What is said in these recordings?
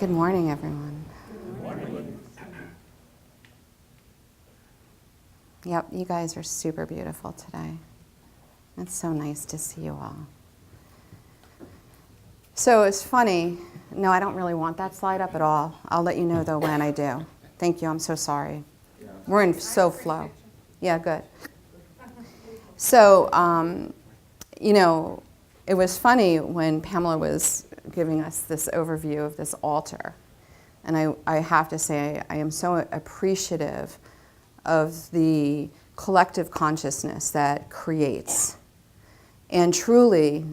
Good morning, everyone. Good morning. Yep, you guys are super beautiful today. It's so nice to see you all. So it's funny. No, I don't really want that slide up at all. I'll let you know, though, when I do. Thank you. I'm so sorry. We're in so flow. Yeah, good. So, it was funny when Pamela was giving us this overview of this altar. And I have to say, I am so appreciative of the collective consciousness that creates. And truly,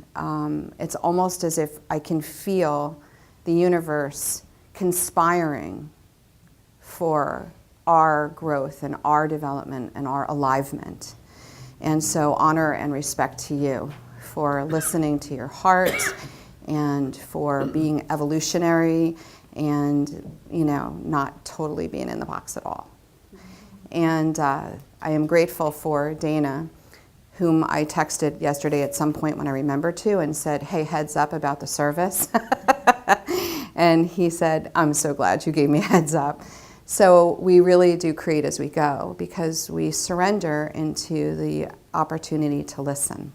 it's almost as if I can feel the universe conspiring for our growth and our development and our alivement. And so honor and respect to you for listening to your heart and for being evolutionary and, not totally being in the box at all. And I am grateful for Dana, whom I texted yesterday at some point when I remembered to and said, hey, heads up about the service. And he said, I'm so glad you gave me a heads up. So we really do create as we go because we surrender into the opportunity to listen.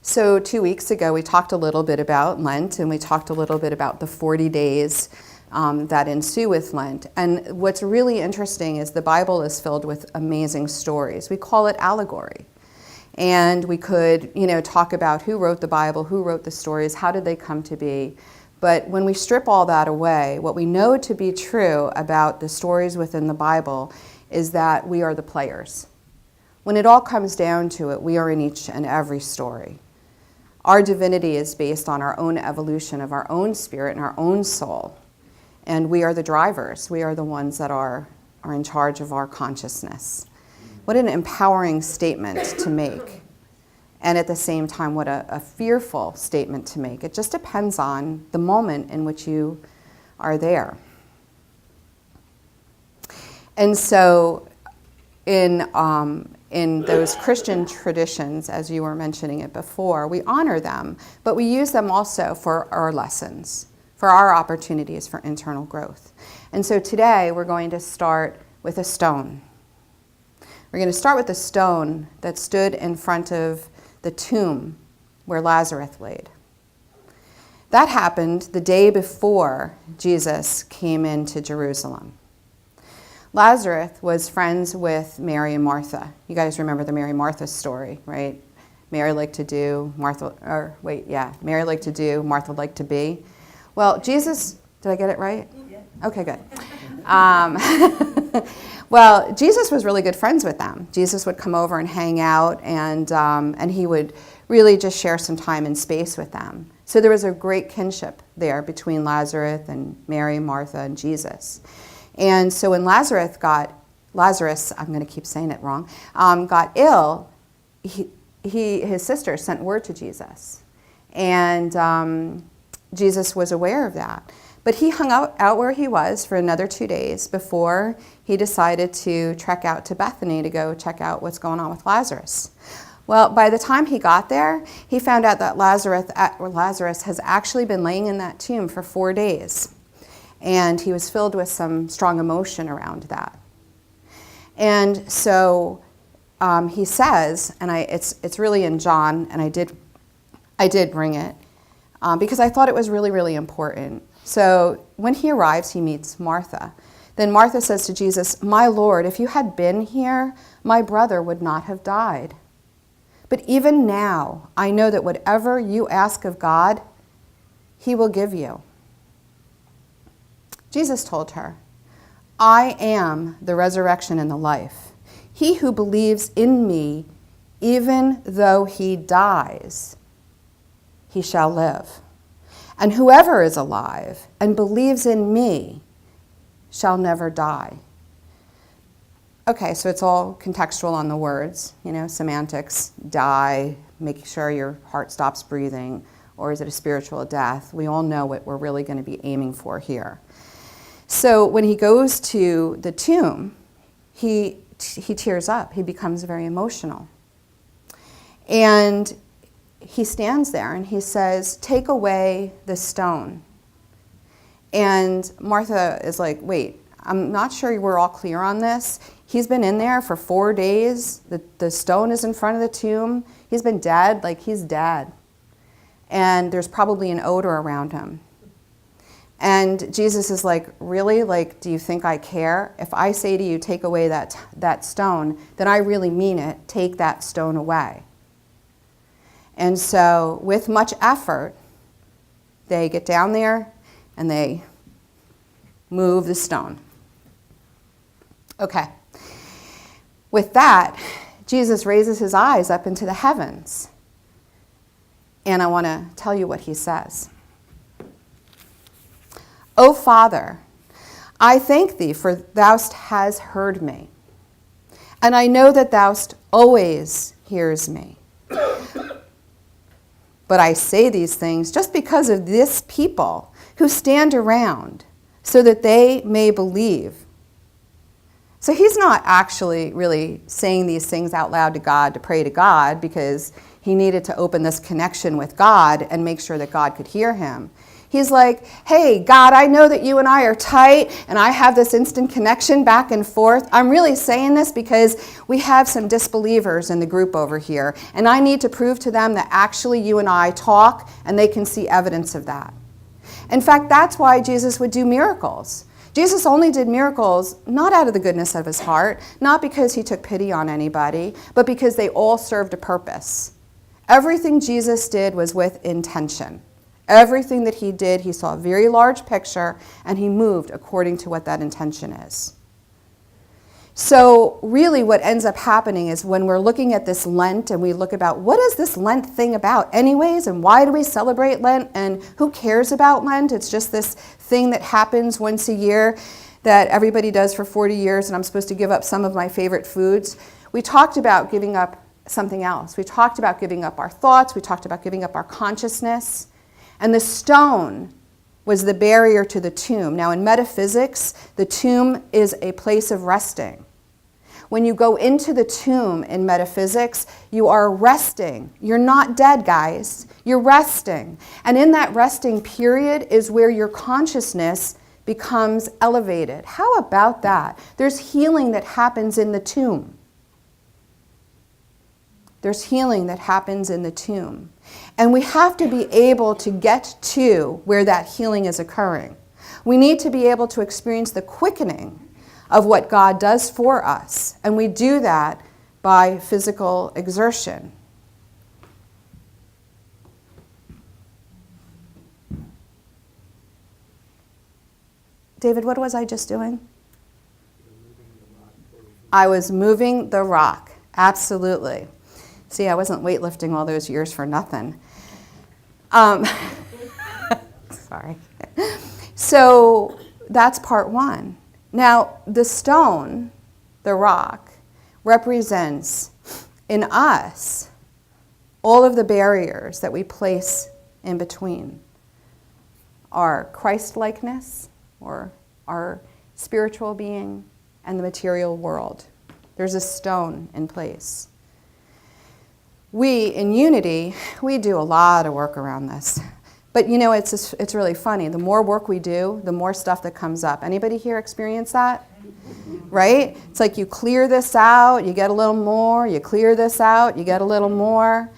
So 2 weeks ago, we talked a little bit about Lent, and we talked a little bit about the 40 days that ensue with Lent. And what's really interesting is the Bible is filled with amazing stories. We call it allegory. And we could, talk about who wrote the Bible, who wrote the stories, how did they come to be. But when we strip all that away, what we know to be true about the stories within the Bible is that we are the players. When it all comes down to it, we are in each and every story. Our divinity is based on our own evolution of our own spirit and our own soul. And we are the drivers. We are the ones that are in charge of our consciousness. What an empowering statement to make. And at the same time, what a fearful statement to make. It just depends on the moment in which you are there. And so in those Christian traditions, as you were mentioning it before, we honor them, but we use them also for our lessons, for our opportunities for internal growth. And so today we're going to start with a stone. We're going to start with a stone that stood in front of the tomb where Lazarus laid. That happened the day before Jesus came into Jerusalem. Lazarus was friends with Mary and Martha. You guys remember the Mary Martha story, right? Mary liked to do, Martha liked to do, Martha liked to be. Well, Jesus, did I get it right? Yeah. Okay, good. Well, Jesus was really good friends with them. Jesus would come over and hang out, and he would really just share some time and space with them. So there was a great kinship there between Lazarus and Mary, Martha, and Jesus. And so when Lazarus, I'm going to keep saying it wrong, got ill, his sister sent word to Jesus. And Jesus was aware of that. But he hung out where he was for another 2 days before he decided to trek out to Bethany to go check out what's going on with Lazarus. Well, by the time he got there, he found out that Lazarus has actually been laying in that tomb for 4 days. And he was filled with some strong emotion around that. And so he says, and it's really in John, and I did bring it, because I thought it was really, really important. So when he arrives, he meets Martha. Then Martha says to Jesus, "My Lord, if you had been here, my brother would not have died. But even now, I know that whatever you ask of God, he will give you." Jesus told her, "I am the resurrection and the life. He who believes in me, even though he dies, he shall live. And whoever is alive and believes in me shall never die." Okay, so it's all contextual on the words, semantics, die, make sure your heart stops breathing, or is it a spiritual death? We all know what we're really going to be aiming for here. So when he goes to the tomb, he tears up. He becomes very emotional. And he stands there and he says, "Take away the stone." And Martha is like, wait, I'm not sure we're all clear on this. He's been in there for 4 days. The stone is in front of the tomb. He's been dead, like he's dead. And there's probably an odor around him. And Jesus is like, really? Like, do you think I care? If I say to you, take away that stone, then I really mean it. Take that stone away. And so with much effort, they get down there and they move the stone. Okay. With that, Jesus raises his eyes up into the heavens. And I want to tell you what he says. O Father, I thank thee, for thou hast heard me. And I know that thou always hears me. But I say these things just because of this people who stand around, so that they may believe. So he's not actually really saying these things out loud to God, to pray to God, because he needed to open this connection with God and make sure that God could hear him. He's like, hey, God, I know that you and I are tight, and I have this instant connection back and forth. I'm really saying this because we have some disbelievers in the group over here, and I need to prove to them that actually you and I talk, and they can see evidence of that. In fact, that's why Jesus would do miracles. Jesus only did miracles not out of the goodness of his heart, not because he took pity on anybody, but because they all served a purpose. Everything Jesus did was with intention. Everything that he did, he saw a very large picture, and he moved according to what that intention is. So really what ends up happening is when we're looking at this Lent and we look about what is this Lent thing about anyways, and why do we celebrate Lent, and who cares about Lent? It's just this thing that happens once a year that everybody does for 40 years, and I'm supposed to give up some of my favorite foods. We talked about giving up something else. We talked about giving up our thoughts. We talked about giving up our consciousness. And the stone was the barrier to the tomb. Now, in metaphysics, the tomb is a place of resting. When you go into the tomb in metaphysics, you are resting. You're not dead, guys. You're resting. And in that resting period is where your consciousness becomes elevated. How about that? There's healing that happens in the tomb. There's healing that happens in the tomb. And we have to be able to get to where that healing is occurring. We need to be able to experience the quickening of what God does for us. And we do that by physical exertion. David, what was I just doing? I was moving the rock. Absolutely. See, I wasn't weightlifting all those years for nothing. Sorry. So that's part one. Now, the stone, the rock, represents in us all of the barriers that we place in between our Christ-likeness, or our spiritual being, and the material world. There's a stone in place. We, in Unity, we do a lot of work around this. But you know, it's really funny. The more work we do, the more stuff that comes up. Anybody here experience that? Right? It's like you clear this out, you get a little more, you clear this out, you get a little more.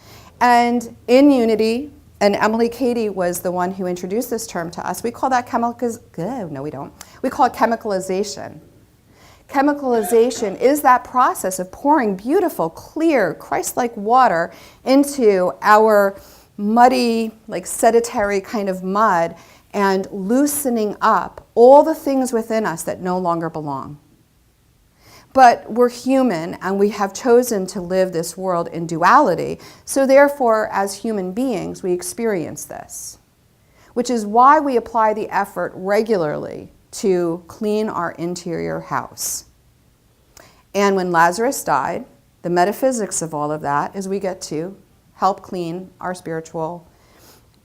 And in Unity, and Emily Cady was the one who introduced this term to us, we call that we call it chemicalization. Chemicalization is that process of pouring beautiful, clear, Christ-like water into our muddy, like sedentary kind of mud, and loosening up all the things within us that no longer belong. But we're human, and we have chosen to live this world in duality, so therefore, as human beings, we experience this, which is why we apply the effort regularly to clean our interior house. And when Lazarus died, the metaphysics of all of that is we get to help clean our spiritual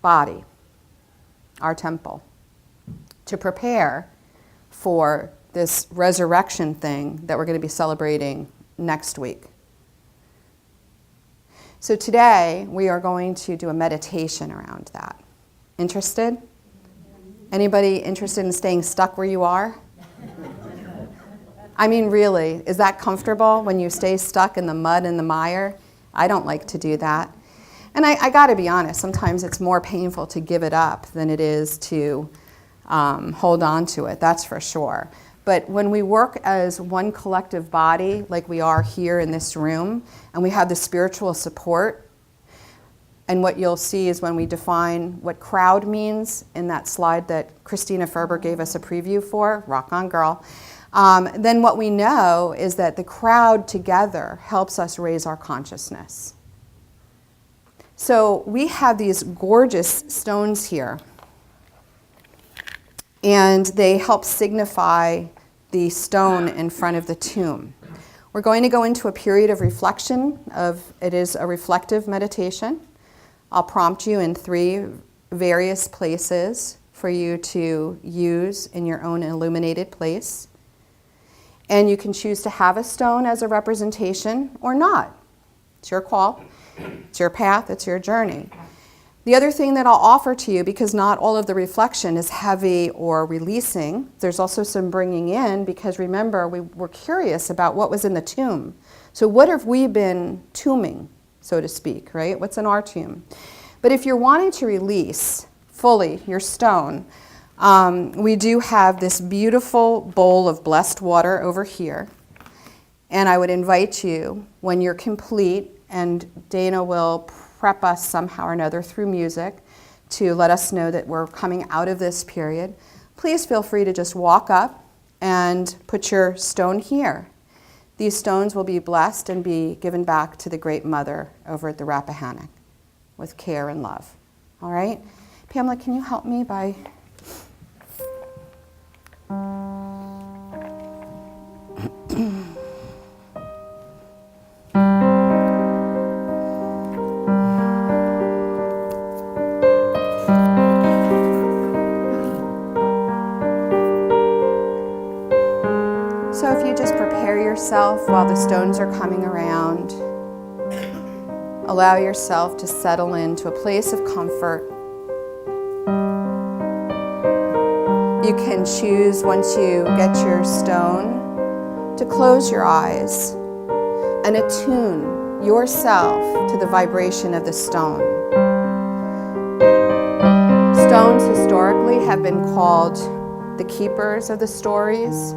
body, our temple, to prepare for this resurrection thing that we're going to be celebrating next week. So today we are going to do a meditation around that. Interested? Anybody interested in staying stuck where you are? I mean, really, is that comfortable when you stay stuck in the mud and the mire? I don't like to do that. And I got to be honest, sometimes it's more painful to give it up than it is to hold on to it, that's for sure. But when we work as one collective body, like we are here in this room, and we have the spiritual support, and what you'll see is when we define what crowd means in that slide that Christina Ferber gave us a preview for, rock on girl, then what we know is that the crowd together helps us raise our consciousness. So we have these gorgeous stones here, and they help signify the stone in front of the tomb. We're going to go into a period of reflection. It is a reflective meditation. I'll prompt you in 3 various places for you to use in your own illuminated place. And you can choose to have a stone as a representation or not. It's your call. It's your path. It's your journey. The other thing that I'll offer to you, because not all of the reflection is heavy or releasing, there's also some bringing in, because remember, we were curious about what was in the tomb. So what have we been tombing, so to speak, right? What's in our tomb? But if you're wanting to release fully your stone, we do have this beautiful bowl of blessed water over here. And I would invite you, when you're complete, and Dana will prep us somehow or another through music to let us know that we're coming out of this period, please feel free to just walk up and put your stone here. These stones will be blessed and be given back to the Great Mother over at the Rappahannock with care and love. All right? Pamela, can you help me by... So if you just prepare yourself while the stones are coming around, allow yourself to settle into a place of comfort. You can choose, once you get your stone, to close your eyes and attune yourself to the vibration of the stone. Stones historically have been called the keepers of the stories.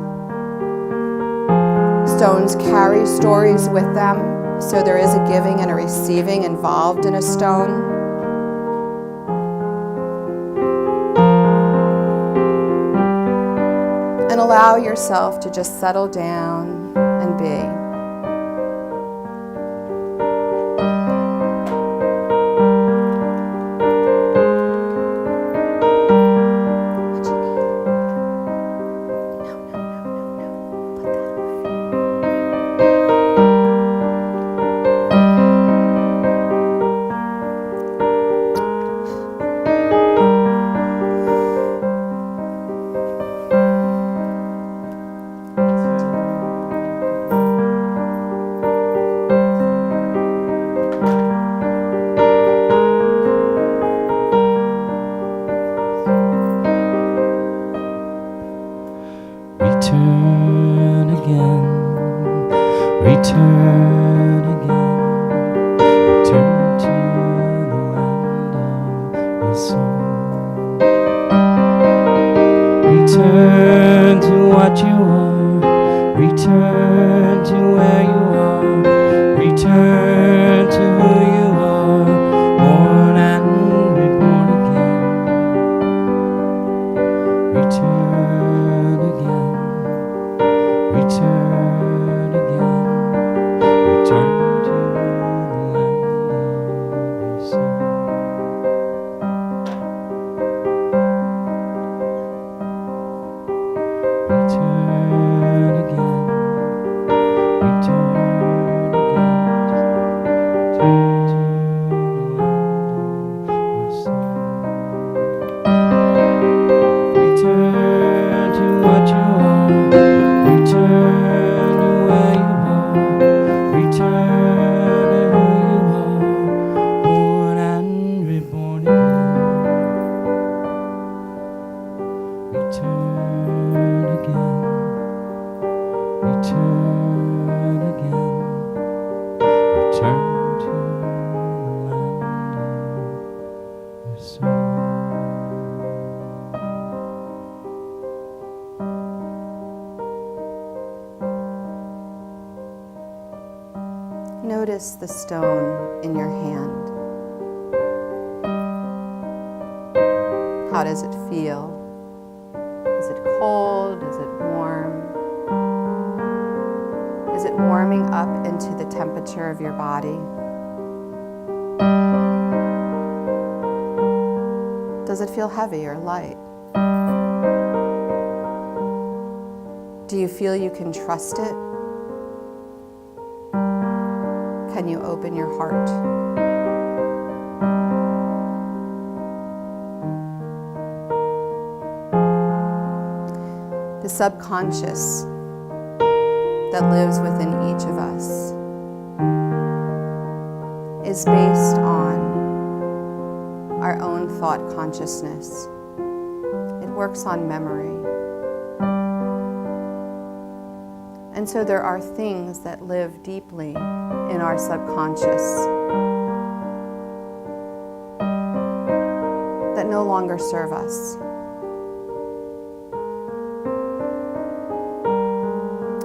Stones carry stories with them, so there is a giving and a receiving involved in a stone. And allow yourself to just settle down and be. Return again, return again, return to the land of the soul. Return to what you are, return to where you are, return to who you are, born and reborn again. Return again. Return again, return to the land of your soul. Return again, return again, return to Notice the stone in your hand. How does it feel? Is it cold? Is it warm? Is it warming up into the temperature of your body? Does it feel heavy or light? Do you feel you can trust it? Can you open your heart? The subconscious that lives within each of us is based on our own thought consciousness. It works on memory. And so there are things that live deeply in our subconscious that no longer serve us.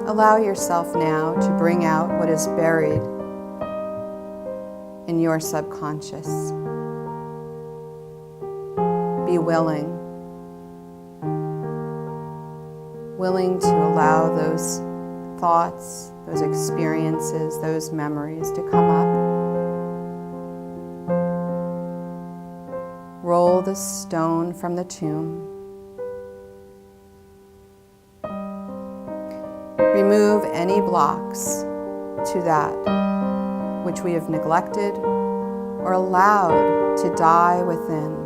Allow yourself now to bring out what is buried in your subconscious. Be willing to allow those thoughts, those experiences, those memories to come up. Roll the stone from the tomb. Remove any blocks to that which we have neglected or allowed to die within.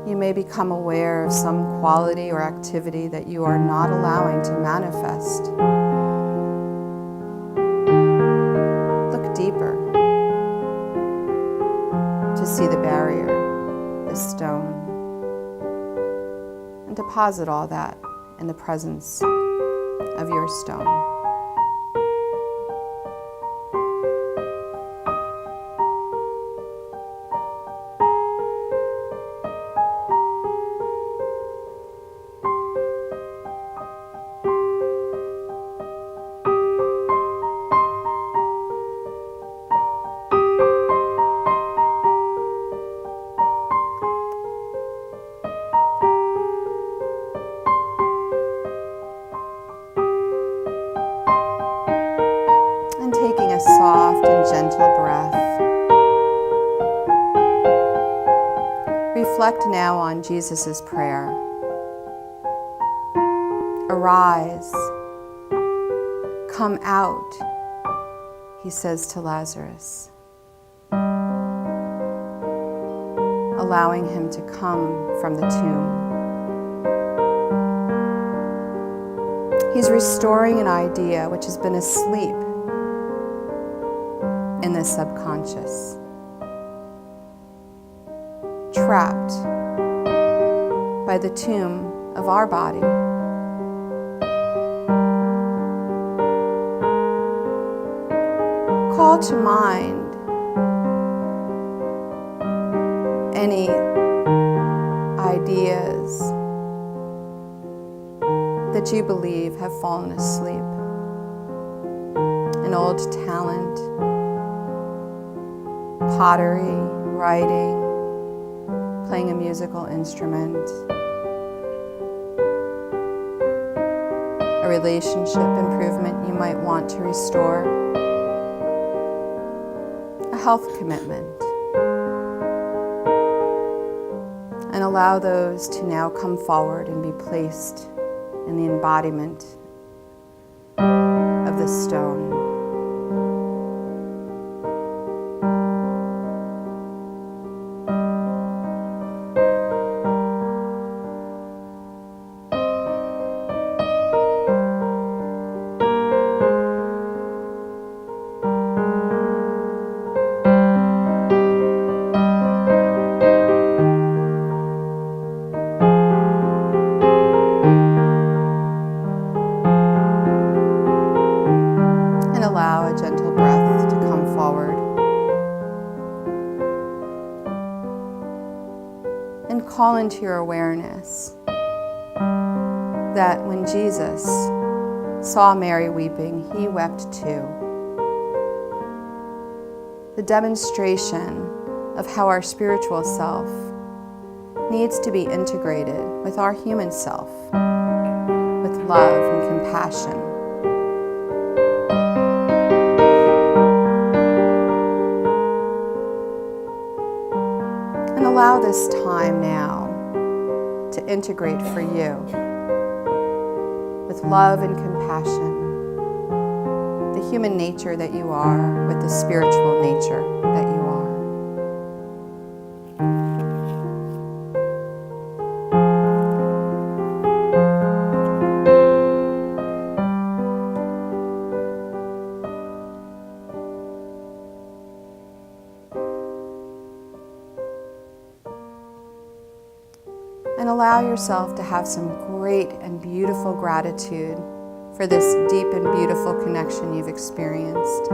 You may become aware of some quality or activity that you are not allowing to manifest. Look deeper to see the barrier, the stone, and deposit all that in the presence of your stone. Taking a soft and gentle breath. Reflect now on Jesus' prayer. Arise, come out, he says to Lazarus, allowing him to come from the tomb. He's restoring an idea which has been asleep in the subconscious, trapped by the tomb of our body. Call to mind any ideas that you believe have fallen asleep. An old talent, pottery, writing, playing a musical instrument, a relationship improvement you might want to restore, a health commitment. And allow those to now come forward and be placed in the embodiment of the stone. And call into your awareness that when Jesus saw Mary weeping, he wept too. The demonstration of how our spiritual self needs to be integrated with our human self, with love and compassion. And allow this time now to integrate for you with love and compassion, the human nature that you are with the spiritual nature that you are. And allow yourself to have some great and beautiful gratitude for this deep and beautiful connection you've experienced.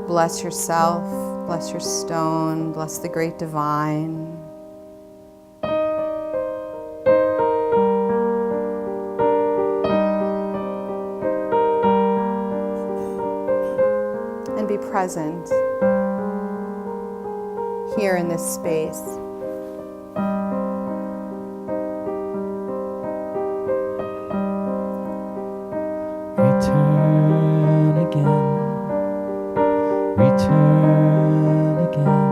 Bless yourself, bless your stone, bless the great divine. And be present here in this space. Return again, return again,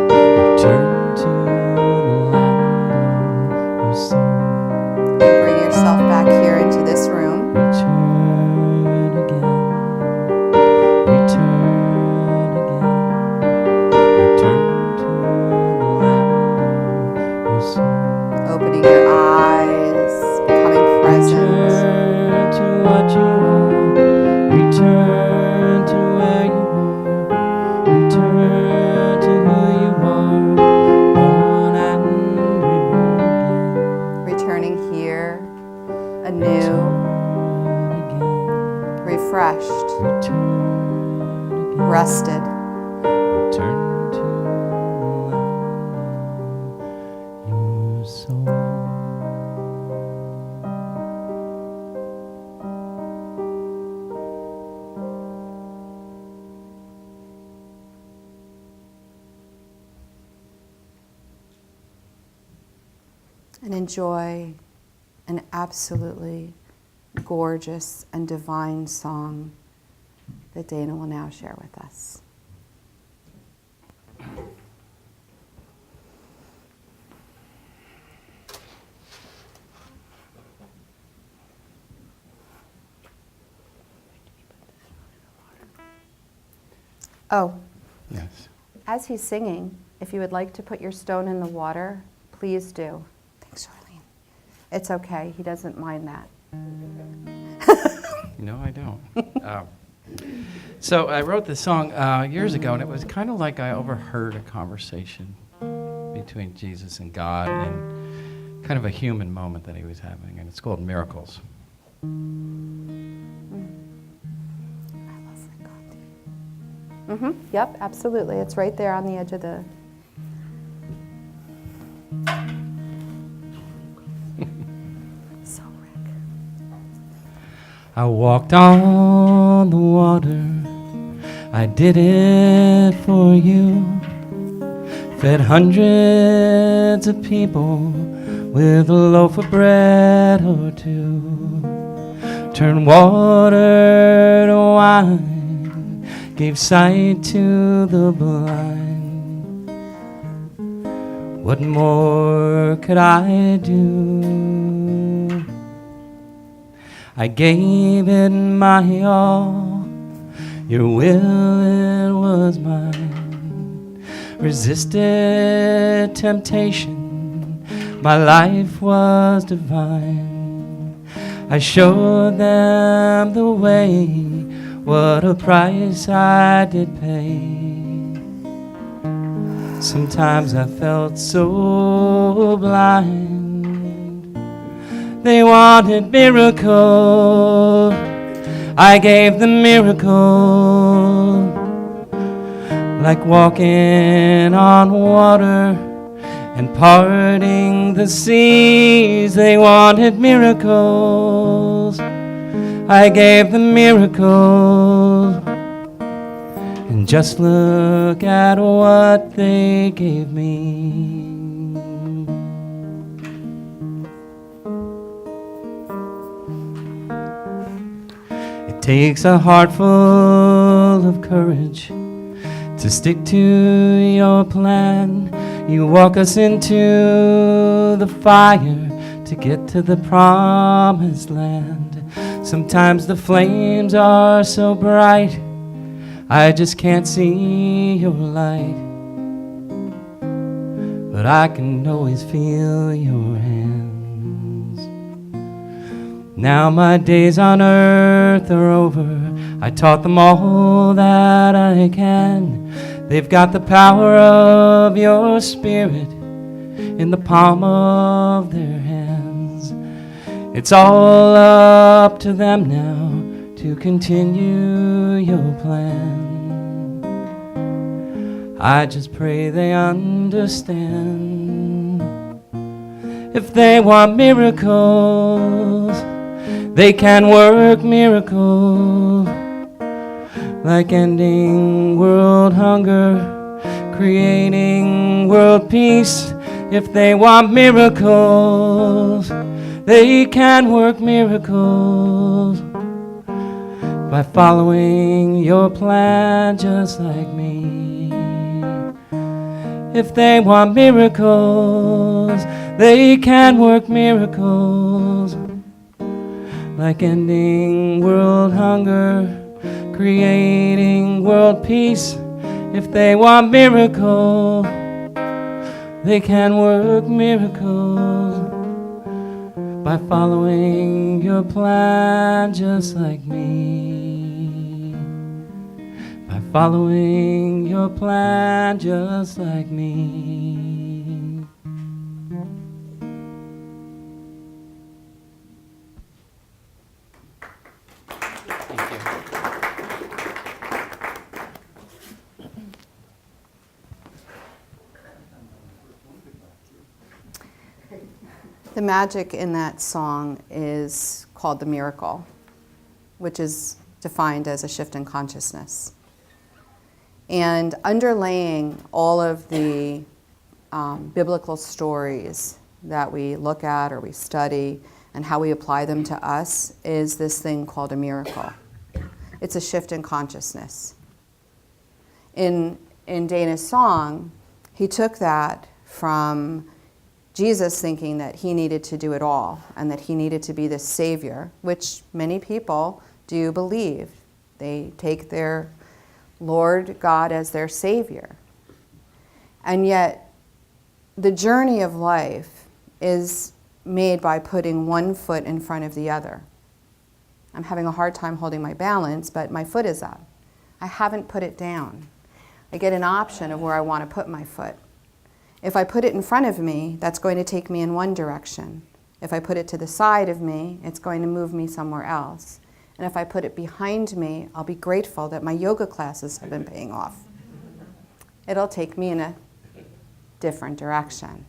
return to the land of your soul. Bring yourself back here into this room. Return again, return again, return to the land of your soul. Opening your eyes, becoming present. Return to what you are, return to where you are, return to who you are, born and reborn again. Returning here, anew, Return again, refreshed, return again, rested. return to the land of your soul. And enjoy an absolutely gorgeous and divine song that Dana will now share with us. Oh, Yes. as he's singing, if you would like to put your stone in the water, please do. Thanks, Charlene. It's okay. He doesn't mind that. No, I don't. So I wrote this song years ago, and it was kind of like I overheard a conversation between Jesus and God, and kind of a human moment that he was having, and it's called Miracles. I love Ricotti. Yep, absolutely. It's right there on the edge of the... So, Rick. I walked on the water, I did it for you. Fed hundreds of people with a loaf of bread or two. Turned water to wine, gave sight to the blind. What more could I do? I gave it my all, your will it was mine. Resisted temptation, my life was divine. I showed them the way, what a price I did pay. Sometimes I felt so blind, they wanted miracle, I gave them miracle. Like walking on water and parting the seas. They wanted miracles. I gave them miracles. And just look at what they gave me. It takes a heart full of courage to stick to your plan. You walk us into the fire to get to the promised land. Sometimes the flames are so bright, I just can't see your light. But I can always feel your hands. Now my days on earth are over. I taught them all that I can. They've got the power of your spirit in the palm of their hands. It's all up to them now to continue your plan. I just pray they understand. If they want miracles, they can work miracles, like ending world hunger, creating world peace. If they want miracles, they can work miracles by following your plan just like me. If they want miracles, they can work miracles, like ending world hunger, creating world peace. If they want miracles, they can work miracles by following your plan just like me. By following your plan just like me. The magic in that song is called the miracle, which is defined as a shift in consciousness. And underlaying all of the biblical stories that we look at or we study and how we apply them to us is this thing called a miracle. It's a shift in consciousness. In Dana's song, he took that from Jesus thinking that he needed to do it all and that he needed to be the savior, which many people do believe. They take their Lord God as their savior. And yet, the journey of life is made by putting one foot in front of the other. I'm having a hard time holding my balance, but my foot is up. I haven't put it down. I get an option of where I want to put my foot. If I put it in front of me, that's going to take me in one direction. If I put it to the side of me, it's going to move me somewhere else. And if I put it behind me, I'll be grateful that my yoga classes have been paying off. It'll take me in a different direction.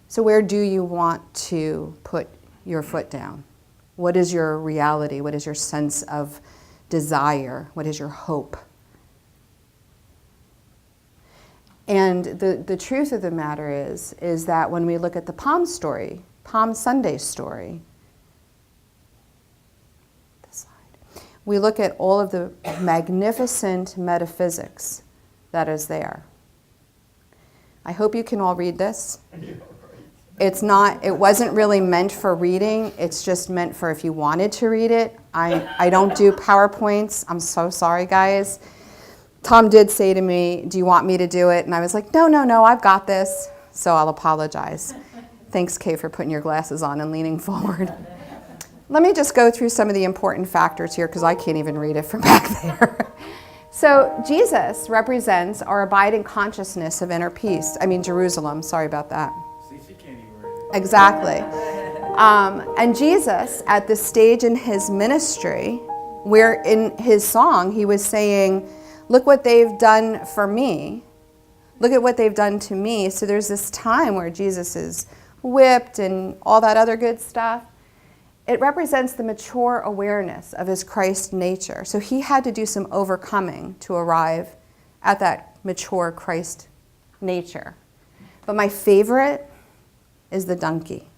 So where do you want to put your foot down? What is your reality? What is your sense of desire? What is your hope? And the truth of the matter is that when we look at the Palm story, Palm Sunday story, this slide, we look at all of the magnificent metaphysics that is there. I hope you can all read this. It wasn't really meant for reading, it's just meant for if you wanted to read it. I don't do PowerPoints, I'm so sorry guys. Tom did say to me, do you want me to do it? And I was like, no, I've got this. So I'll apologize. Thanks, Kay, for putting your glasses on and leaning forward. Let me just go through some of the important factors here because I can't even read it from back there. So Jesus represents our abiding consciousness of inner peace. Jerusalem, sorry about that. She can't even read it. Exactly. And Jesus, at this stage in his ministry, where in his song he was saying, look what they've done for me. Look at what they've done to me. So there's this time where Jesus is whipped and all that other good stuff. It represents the mature awareness of his Christ nature. So he had to do some overcoming to arrive at that mature Christ nature. But my favorite is the donkey.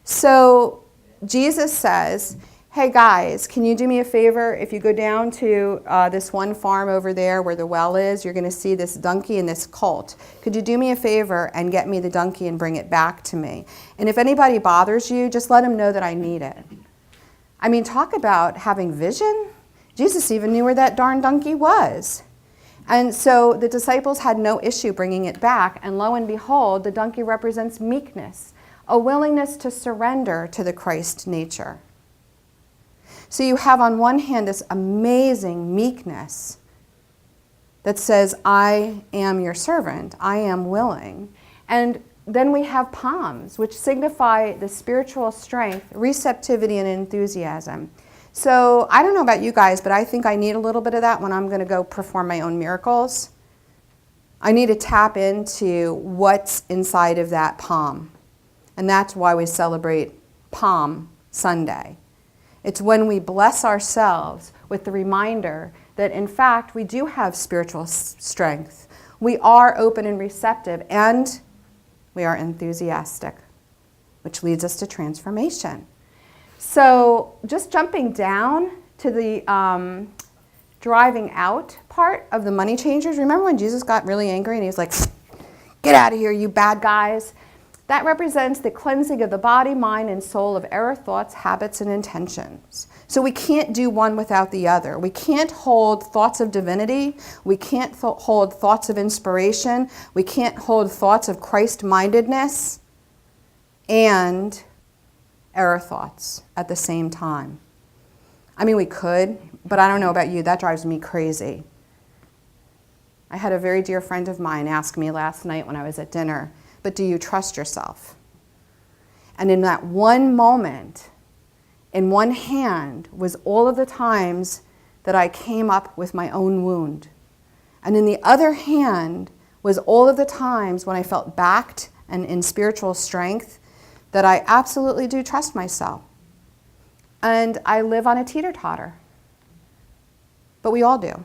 So Jesus says, hey guys, can you do me a favor? If you go down to this one farm over there where the well is, you're going to see this donkey and this colt. Could you do me a favor and get me the donkey and bring it back to me? And if anybody bothers you, just let them know that I need it. I mean, talk about having vision. Jesus even knew where that darn donkey was. And so the disciples had no issue bringing it back. And lo and behold, the donkey represents meekness, a willingness to surrender to the Christ nature. So you have on one hand this amazing meekness that says, I am your servant, I am willing. And then we have palms, which signify the spiritual strength, receptivity, and enthusiasm. So I don't know about you guys, but I think I need a little bit of that when I'm going to go perform my own miracles. I need to tap into what's inside of that palm. And that's why we celebrate Palm Sunday. It's when we bless ourselves with the reminder that, in fact, we do have spiritual strength. We are open and receptive, and we are enthusiastic, which leads us to transformation. So just jumping down to the driving out part of the money changers. Remember when Jesus got really angry and he was like, get out of here, you bad guys? That represents the cleansing of the body, mind, and soul of error, thoughts, habits, and intentions. So we can't do one without the other. We can't hold thoughts of divinity. We can't hold thoughts of inspiration. We can't hold thoughts of Christ-mindedness and error thoughts at the same time. I mean, we could, but I don't know about you. That drives me crazy. I had a very dear friend of mine ask me last night when I was at dinner, but do you trust yourself? And in that one moment, in one hand was all of the times that I came up with my own wound. And in the other hand was all of the times when I felt backed and in spiritual strength that I absolutely do trust myself. And I live on a teeter-totter. But we all do.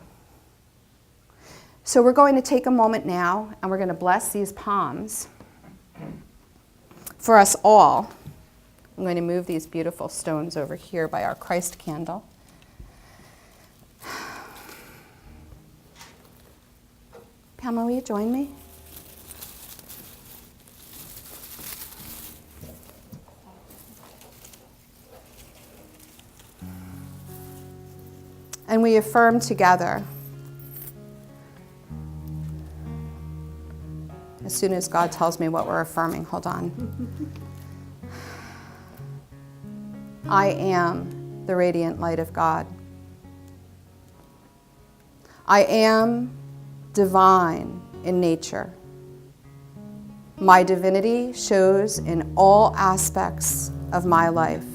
So we're going to take a moment now and we're going to bless these palms for us all. I'm going to move these beautiful stones over here by our Christ candle. Pamela, will you join me? And we affirm together. As soon as God tells me what we're affirming, hold on. I am the radiant light of God. I am divine in nature. My divinity shows in all aspects of my life.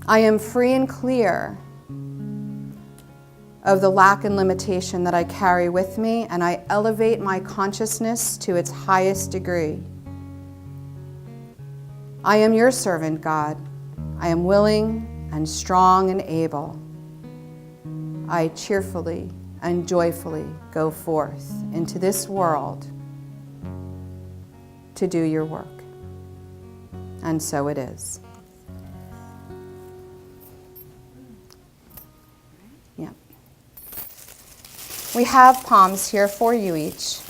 I am free and clear of the lack and limitation that I carry with me, and I elevate my consciousness to its highest degree. I am your servant, God. I am willing and strong and able. I cheerfully and joyfully go forth into this world to do your work. And so it is. Yeah. We have palms here for you each.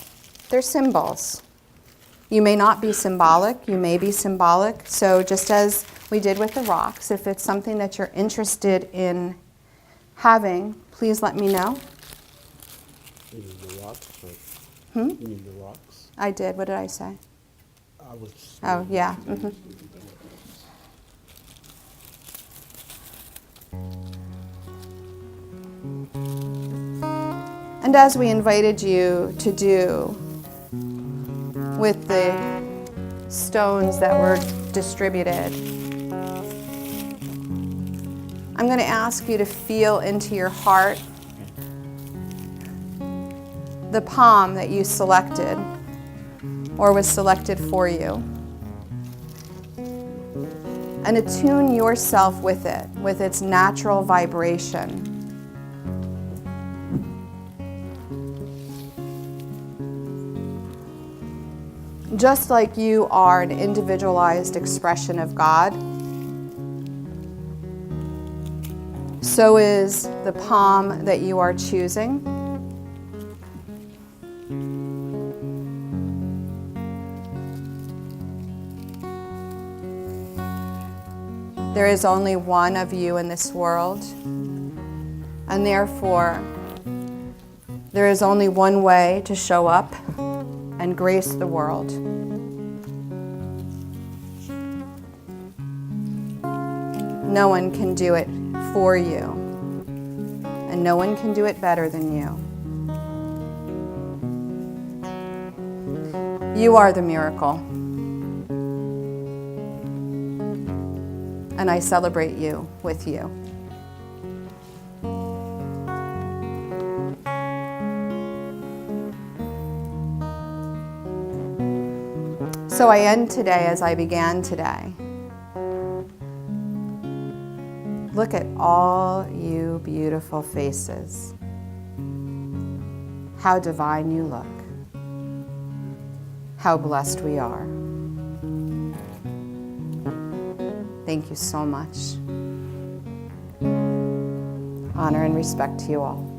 They're symbols. You may not be symbolic, you may be symbolic. So just as we did with the rocks, if it's something that you're interested in having, please let me know. You mean the rocks? You mean the rocks? I did. What did I say? I was. Oh, yeah. Mm-hmm. And as we invited you to do with the stones that were distributed, I'm going to ask you to feel into your heart the palm that you selected or was selected for you, and attune yourself with it, with its natural vibration. Just like you are an individualized expression of God, so is the palm that you are choosing. There is only one of you in this world, and therefore there is only one way to show up and grace the world. No one can do it for you, and no one can do it better than you. You are the miracle, and I celebrate you with you. So I end today as I began today. Look at all you beautiful faces. How divine you look. How blessed we are. Thank you so much. Honor and respect to you all.